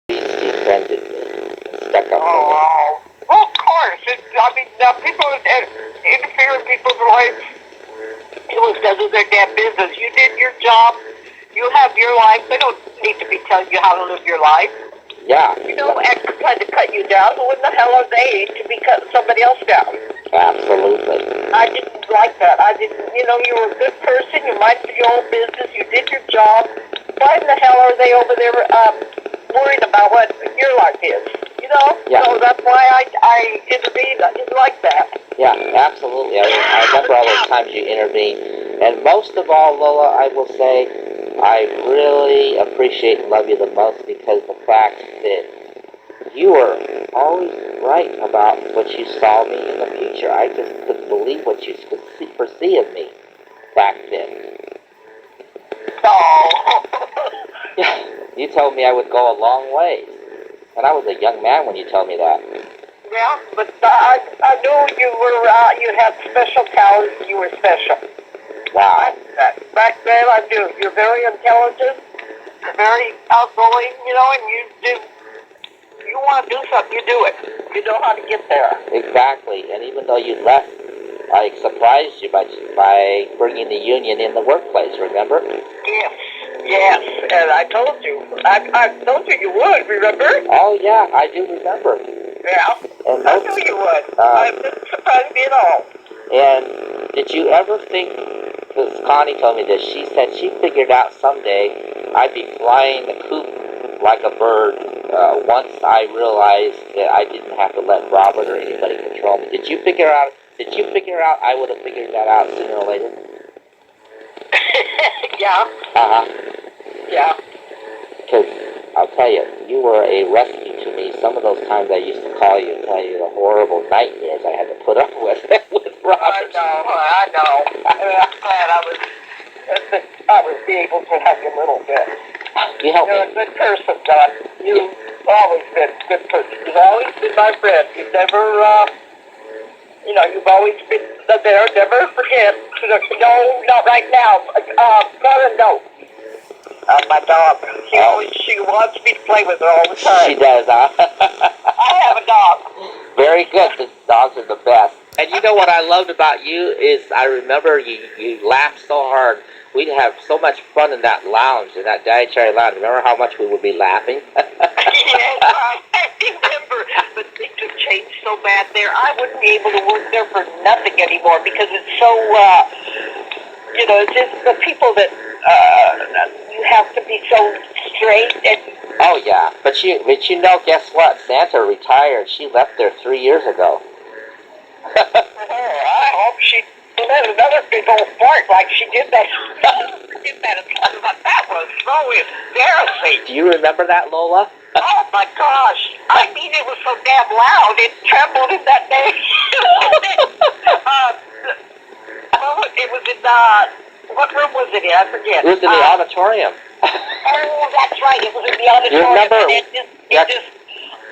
befriended me, stuck up for me. Oh, well, of course. People interfere in people's lives. It was none of their damn business. You did your job. You have your life. They don't need to be telling you how to live your life. Yeah. And trying to cut you down. Who in the hell are they to be cutting somebody else down? Absolutely. I didn't like that. You were a good person. You minded your own business. You did your job. Why in the hell are they over there worried about what your life is? Yeah. So that's why I intervened. I didn't like that. Yeah, absolutely. I remember all those times you intervened. And most of all, Lola, I will say, I really appreciate and love you the most because the fact that you were always right about what you saw me in the future. I just couldn't believe what you could foresee of me back then. Oh. Yeah, you told me I would go a long ways. And I was a young man when you told me that. Yeah, but I knew you had special talents. You were special. Wow. Back then, I knew. You're very intelligent. You're very outgoing, and you want to do something, you do it. You know how to get there. Exactly. And even though you left, I surprised you by bringing the union in the workplace, remember? Yes, and I told you. I told you would, remember? Oh, yeah, I do remember. Yeah, and I knew you would. It didn't surprise me at all. And did you ever think, because Connie told me this, she said she figured out someday I'd be flying the coop like a bird once I realized that I didn't have to let Robert or anybody control me. Did you figure out I would have figured that out sooner or later? Yeah. Uh-huh. Yeah. Because I'll tell you, you were a rescue to me. Some of those times I used to call you and tell you the horrible nightmares I had to put up with Robert. I know. I'm glad I was able to help you a little bit. You helped me. You're a good person, John. You've always been a good person. You've always been my friend. You've never, you've always been there. Never forget. No, not right now. No. My dog. She wants me to play with her all the time. She does, huh? I have a dog. Very good. The dogs are the best. And you know what I loved about you is I remember you laughed so hard. We'd have so much fun in that lounge, in that dietary lounge. Remember how much we would be laughing? Yes, I remember. But things have changed so bad there. I wouldn't be able to work there for nothing anymore because it's so, it's just the people that you have to be so straight and. Oh yeah, but guess what? Santa retired. She left there 3 years ago. I hope she let another big old fart like she did that. That was so embarrassing. Do you remember that, Lola? Oh my gosh! I mean, it was so damn loud. It trembled in that day. It was in what room was it in? I forget. It was in the auditorium. Oh, that's right. It was in the auditorium. You remember?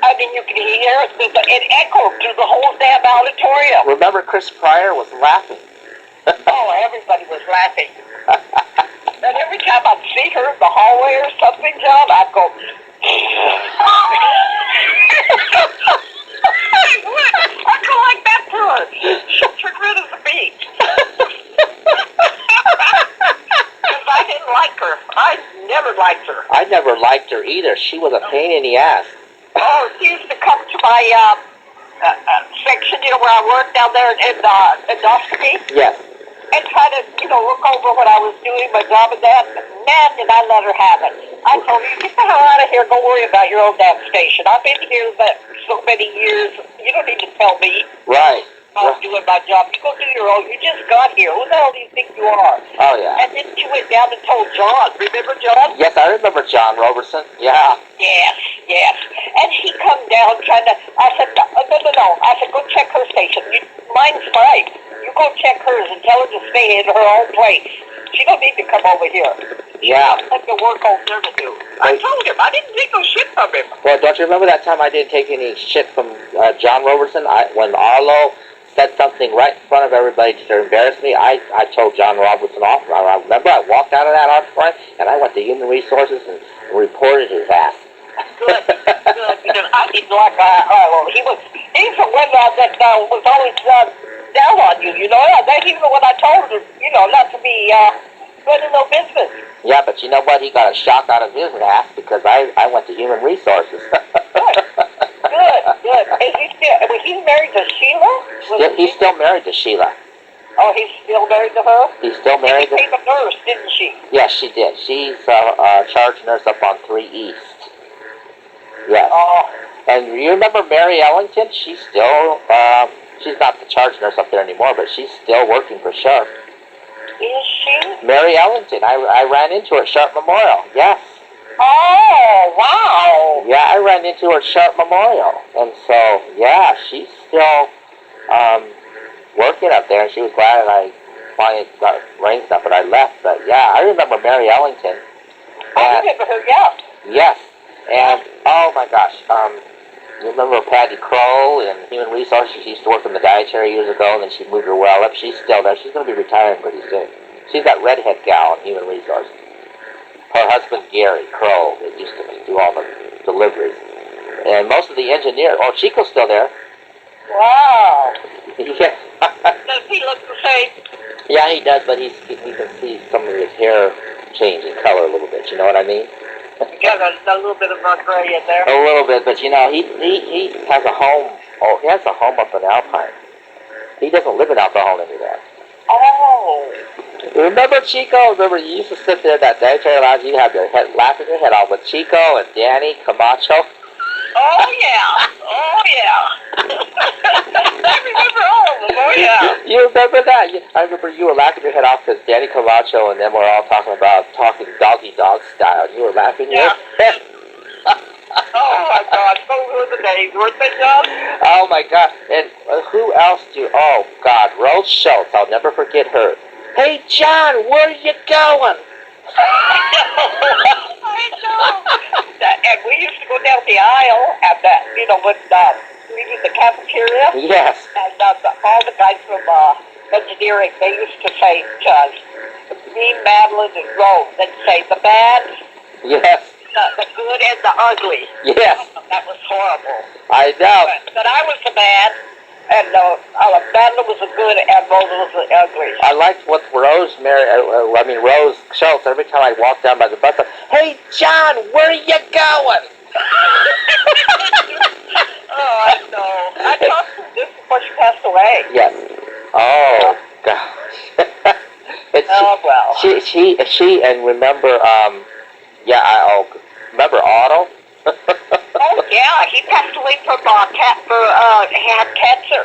I mean, you could hear it. It echoed through the whole damn auditorium. Remember, Chris Pryor was laughing. Oh, everybody was laughing. And every time I'd see her in the hallway or something, John, I'd go. I'd go like that to her. She'd turn rid of the beat. Because I didn't like her. I never liked her. I never liked her either. She was a pain in the ass. Oh, she used to come to my section, where I worked down there in endoscopy. Yes. And try to, look over what I was doing, my job and that. Man, did I let her have it. I told her, get the hell out of here. Don't worry about your own damn station. I've been here so many years. You don't need to tell me. Right. I'm doing my job. You go do your own. You just got here. Who the hell do you think you are? Oh, yeah. And then she went down and told John. Remember John? Yes, I remember John Robertson. Yeah. Yes. And he come down trying to, I said, no. I said, go check her station. Mine's fine. You go check hers and tell her to stay in her own place. She don't need to come over here. Yeah. Let the work over there to do. I told him. I didn't take no shit from him. Well, don't you remember that time I didn't take any shit from John Robertson? When Arlo said something right in front of everybody to embarrass me, I told John Robertson off. I remember I walked out of that auditorium and I went to Human Resources and reported his ass. Good. acting like he's the one that was always down on you, you know. That's even when I told him, you know, not to be running no business. Yeah, but you know what? He got a shock out of his ass because I went to human resources. Good. Is he still, he's married to Sheila? He's still married to Sheila. Oh, he's still married to her? He's still married She became a nurse, didn't she? Yes, she did. She's a charge nurse up on 3 East. Yes. Oh. And you remember Mary Ellington? She's still, she's not the charge nurse up there anymore, but she's still working for Sharp. Is she? Mary Ellington. I ran into her at Sharp Memorial. Yes. Oh, wow. Yeah, I ran into her at Sharp Memorial. And so, yeah, she's still working up there, and she was glad that I finally got arranged up, but I left. But yeah, I remember Mary Ellington. I remember her, yeah. Yes. And, oh my gosh, you remember Patty Crow in Human Resources? She used to work in the dietary years ago, and then she moved her well up. She's still there. She's going to be retiring pretty soon. She's that redhead gal in Human Resources. Her husband, Gary Crow, that used to do all the deliveries. And most of the engineers, oh, Chico's still there. Wow. Yeah. Does he look the same? Yeah, he does, but you can see some of his hair change in color a little bit. You know what I mean? Yeah, there's a little bit of a gray in there. A little bit, but you know, he has a home. Oh, he has a home up in Alpine. He doesn't live in Alcohol anymore. Oh. Remember Chico? Remember you used to sit there at that dietary lounge. You'd have your head laughing your head off with Chico and Danny Camacho. Oh yeah. Oh yeah. I remember all of them. Oh yeah. You remember that? I remember you were laughing your head off because Danny Camacho and them were all talking doggy dog style. You were laughing your head. Oh my God, those were the days, weren't they, John? Oh my God! And who else oh God, Rose Schultz. I'll never forget her. Hey John, where are you going? I know. And we used to go down the aisle at that, you know, when we did the cafeteria. Yes. And all the guys from engineering, they used to say to us, me, Madeline, and Rose, they'd say the bad, Yes. the good, and the ugly. Yes. That was horrible. I know. But I was the bad, and Madeline was the good, and Rose was the ugly. I liked what Rose Schultz, every time I walked down by the bus, hey John, where are you going? Oh, I know. I talked to her just before she passed away. Yes. Oh gosh. Well. She and remember remember Otto? Oh yeah, he passed away from he had cancer.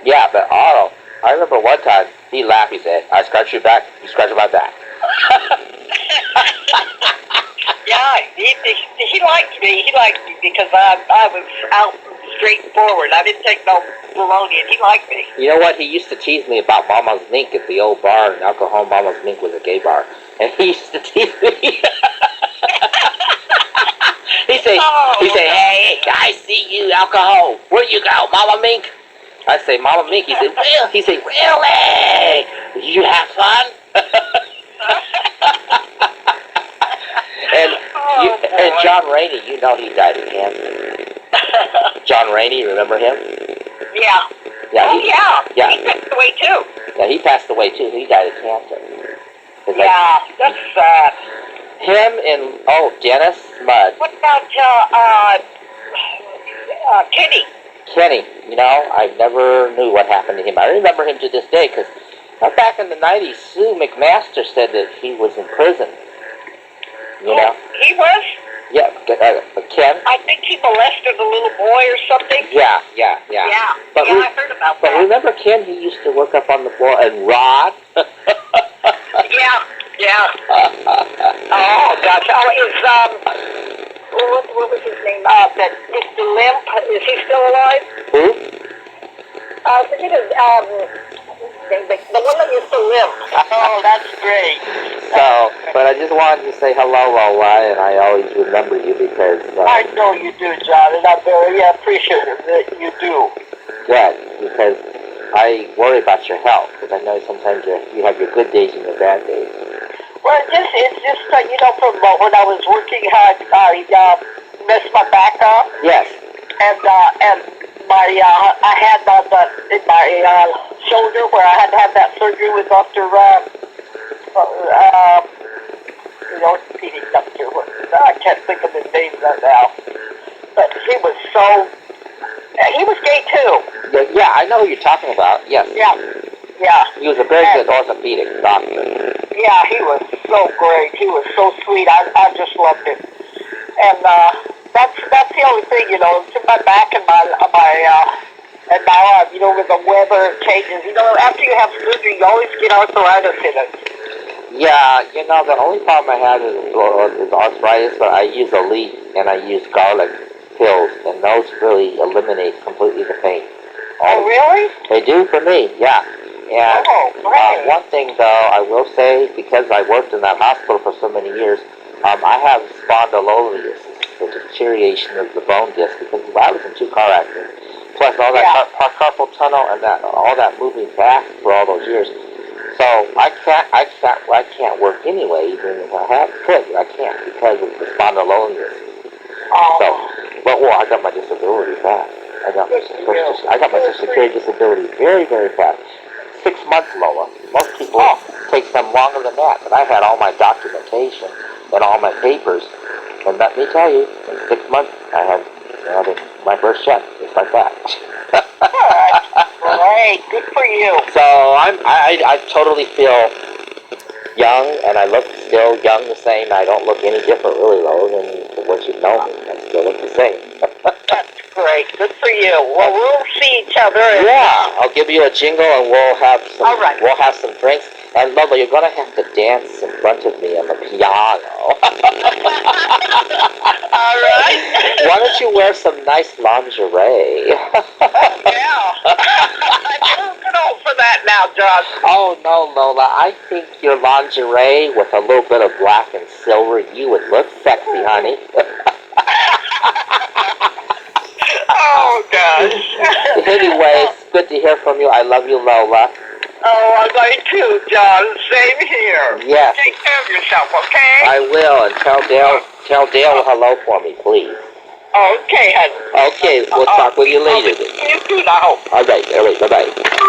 Yeah, but Otto, I remember one time he laughed. He said, "I scratch your back, you scratch my back." Yeah, he liked me. He liked me because I was out straightforward. I didn't take no baloney, and he liked me. You know what? He used to tease me about Mama's Mink at the old bar in Alcohol. Mama's Mink was a gay bar, and he used to tease me. He say, hey, I see you, Alcohol. Where you go, Mama Mink? I say, Mama Mink. He said, well. He said, really? Did you have fun? And John Rainey, you know he died of cancer. John Rainey, remember him? Yeah. Yeah. Yeah. He passed away too. Yeah, he passed away too. He died of cancer. Yeah, that's sad. Him and Dennis Mudd. What about Kenny? Kenny, you know, I never knew what happened to him. I remember him to this day because back in the 90s, Sue McMaster said that he was in prison. You know? He was? Yeah, Ken. I think he molested a little boy or something. Yeah. Yeah, I heard about that. But remember Ken, he used to work up on the floor, and Rod? Yeah. Oh, gosh. Oh, it was, what was his name? That Mr. Limp. Is he still alive? Who? I forget his, the one that used to limp. Oh, that's great. So, but I just wanted to say hello, Lola, and I always remember you because... I know you do, John, and I'm very appreciative that you do. Good, because I worry about your health, because I know sometimes you have your good days and your bad days. Well, it's just you know, from when I was working hard, I messed my back up. Yes. and my I had in my shoulder where I had to have that surgery with Dr. The orthopedic doctor. I can't think of his name right now, but he was he was gay too. Yeah, I know who you're talking about. Yes. Yeah, yeah. He was a very good orthopedic doctor. Yeah, he was so great. He was so sweet. I just loved him. And that's the only thing, it's in my back and my and now with the weather changes. After you have surgery, you always get arthritis in it. Yeah, the only problem I have is arthritis, but I use Elite and I use garlic pills, and those really eliminate completely the pain. Oh, really? They do for me, yeah. And great. one thing, though, I will say, because I worked in that hospital for so many years, I have spondylosis, the deterioration of the bone disc, because I was in 2 car accidents, plus all that carpal tunnel and all that moving back for all those years. So I can't work anyway, even if I could. I can't because of the spondylosis. So, but I got my disability back. I got my Social Security disability very, very fast. 6 months, Lola. Most people takes them longer than that. But I had all my documentation and all my papers, and let me tell you, in 6 months I had my first check, just like that. Great, good for you. So I totally feel young, and I look still young the same. I don't look any different really, Lola, than what you know me. I still look the same. That's great. Good for you. Well, we'll see each other. Yeah, I'll give you a jingle, and we'll have some. All right. We'll have some drinks. And Lola, you're gonna have to dance in front of me on the piano. All right. Why don't you wear some nice lingerie? Yeah. I'm too old for that now, John. Oh no, Lola. I think your lingerie with a little bit of black and silver, you would look sexy, honey. Oh, gosh. Anyway, it's good to hear from you. I love you, Lola. Oh, I love you too, John. Same here. Yes. Take care of yourself, okay? I will, and tell Dale hello for me, please. Okay, honey. Okay, we'll talk with you later. You too now. All right, bye-bye.